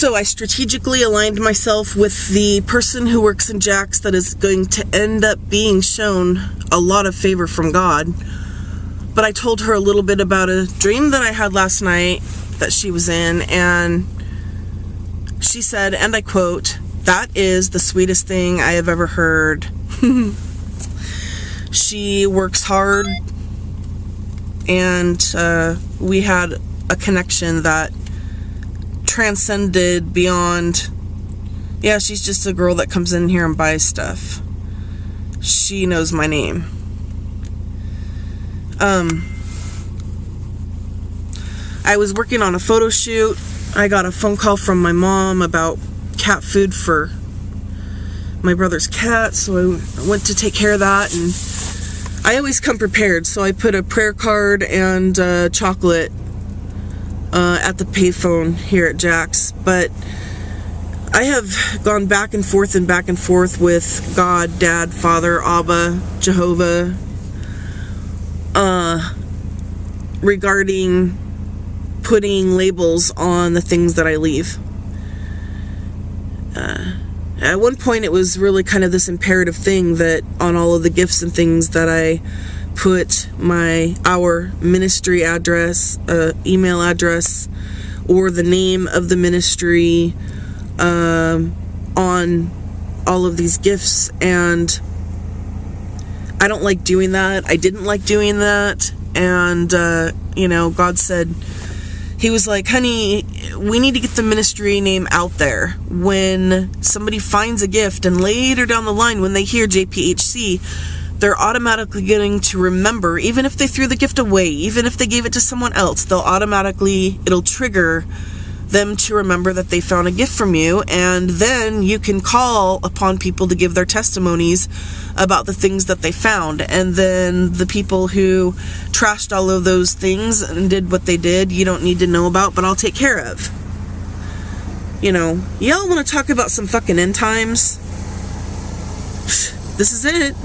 So I strategically aligned myself with the person who works in Jack's that is going to end up being shown a lot of favor from God. But I told her a little bit about a dream that I had last night that she was in, and she said, and I quote, "That is the sweetest thing I have ever heard." She works hard, and we had a connection that transcended beyond, yeah, she's just a girl that comes in here and buys stuff. She knows my name. I was working on a photo shoot. I got a phone call from my mom about cat food for my brother's cat, so I went to take care of that, and I always come prepared, so I put a prayer card and chocolate at the payphone here at Jack's. But I have gone back and forth with God, Dad, Father, Abba, Jehovah, regarding putting labels on the things that I leave. At one point it was really kind of this imperative thing that on all of the gifts and things that I put our ministry address, email address, or the name of the ministry on all of these gifts, and I don't like doing that. I didn't like doing that, and God said, He was like, "Honey, we need to get the ministry name out there. When somebody finds a gift and later down the line when they hear JPHC, they're automatically going to remember, even if they threw the gift away, even if they gave it to someone else, it'll trigger them to remember that they found a gift from you, and then you can call upon people to give their testimonies about the things that they found, and then the people who trashed all of those things and did what they did, you don't need to know about, but I'll take care of." Y'all want to talk about some fucking end times? This is it.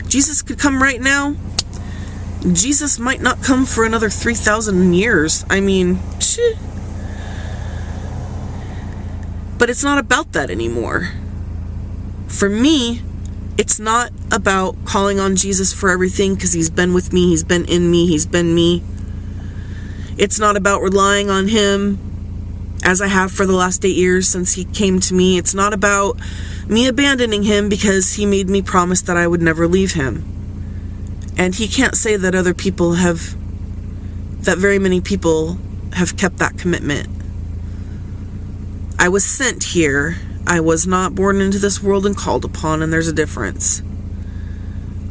Jesus could come right now. Jesus might not come for another 3,000 years. I mean, shit. But it's not about that anymore. For me, it's not about calling on Jesus for everything because He's been with me, He's been in me, He's been me. It's not about relying on Him as I have for the last 8 years since He came to me. It's not about me abandoning Him because He made me promise that I would never leave Him. And He can't say that very many people have kept that commitment. I was sent here. I was not born into this world and called upon, and there's a difference.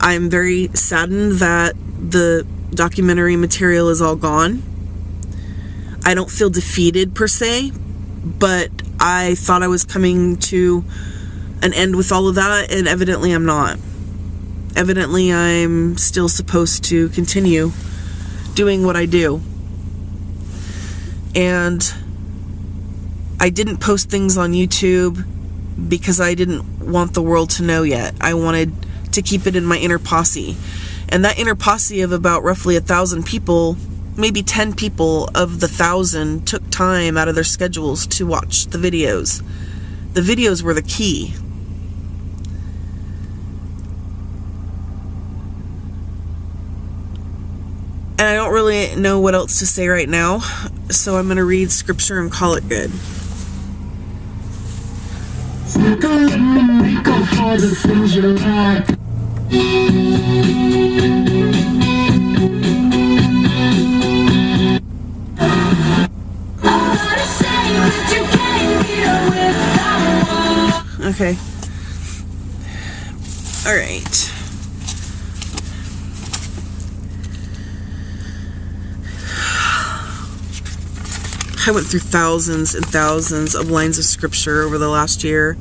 I'm very saddened that the documentary material is all gone. I don't feel defeated per se, but I thought I was coming to an end with all of that, and evidently I'm not. Evidently I'm still supposed to continue doing what I do. And I didn't post things on YouTube because I didn't want the world to know yet. I wanted to keep it in my inner posse. And that inner posse of about roughly 1,000 people, maybe 10 people of the 1,000 took time out of their schedules to watch the videos. The videos were the key. And I don't really know what else to say right now, so I'm going to read scripture and call it good. Go for the things you like. Okay. All right. I went through thousands and thousands of lines of scripture over the last year.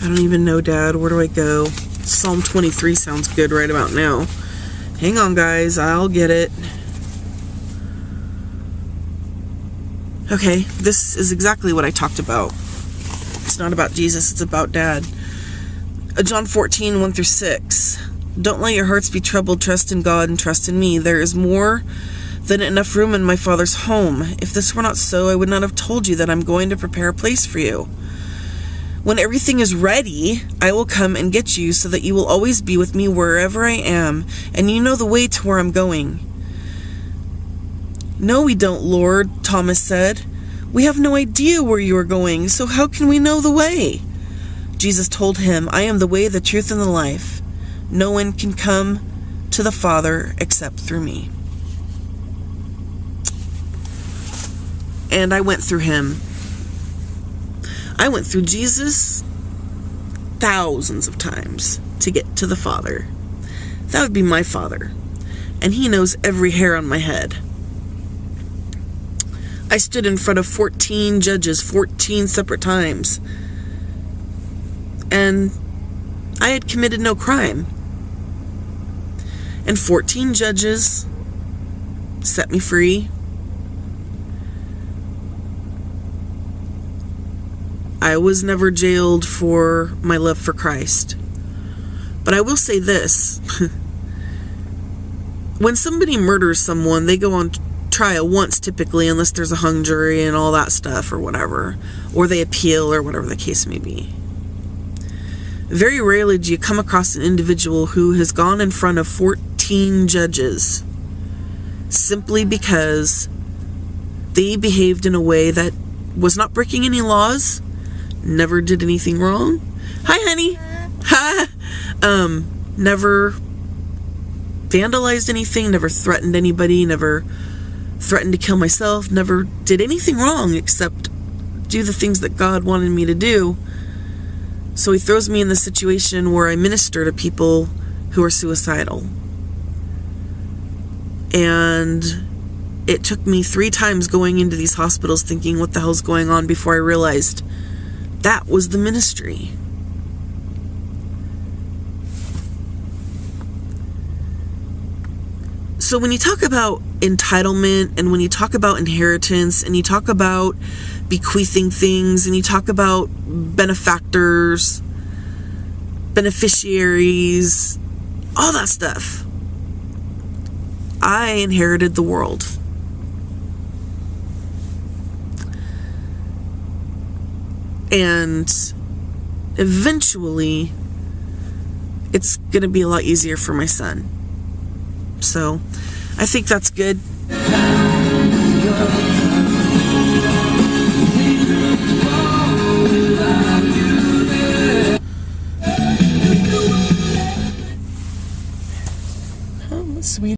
I don't even know, Dad. Where do I go? Psalm 23 sounds good right about now. Hang on, guys. I'll get it. Okay, this is exactly what I talked about. It's not about Jesus. It's about Dad. John 14, 1 through 6. Don't let your hearts be troubled. Trust in God and trust in me. There is more than enough room in my Father's home. If this were not so, I would not have told you that I'm going to prepare a place for you. When everything is ready, I will come and get you so that you will always be with me wherever I am, and you know the way to where I'm going." "No, we don't, Lord," Thomas said. "We have no idea where you are going, so how can we know the way?" Jesus told him, "I am the way, the truth, and the life. No one can come to the Father except through me." And I went through him. I went through Jesus thousands of times to get to the Father. That would be my Father. And he knows every hair on my head. I stood in front of 14 judges 14 separate times. And I had committed no crime. And 14 judges set me free. I was never jailed for my love for Christ. But I will say this. When somebody murders someone, they go on trial once typically, unless there's a hung jury and all that stuff or whatever. Or they appeal or whatever the case may be. Very rarely do you come across an individual who has gone in front of 14 judges simply because they behaved in a way that was not breaking any laws, never did anything wrong. Hi, honey. Hi. Never vandalized anything, never threatened anybody, never threatened to kill myself, never did anything wrong except do the things that God wanted me to do. So he throws me in the situation where I minister to people who are suicidal. And it took me 3 times going into these hospitals thinking, what the hell's going on, before I realized that was the ministry. So when you talk about entitlement, and when you talk about inheritance, and you talk about bequeathing things, and you talk about benefactors, beneficiaries, all that stuff, I inherited the world. And eventually, it's going to be a lot easier for my son. So, I think that's good.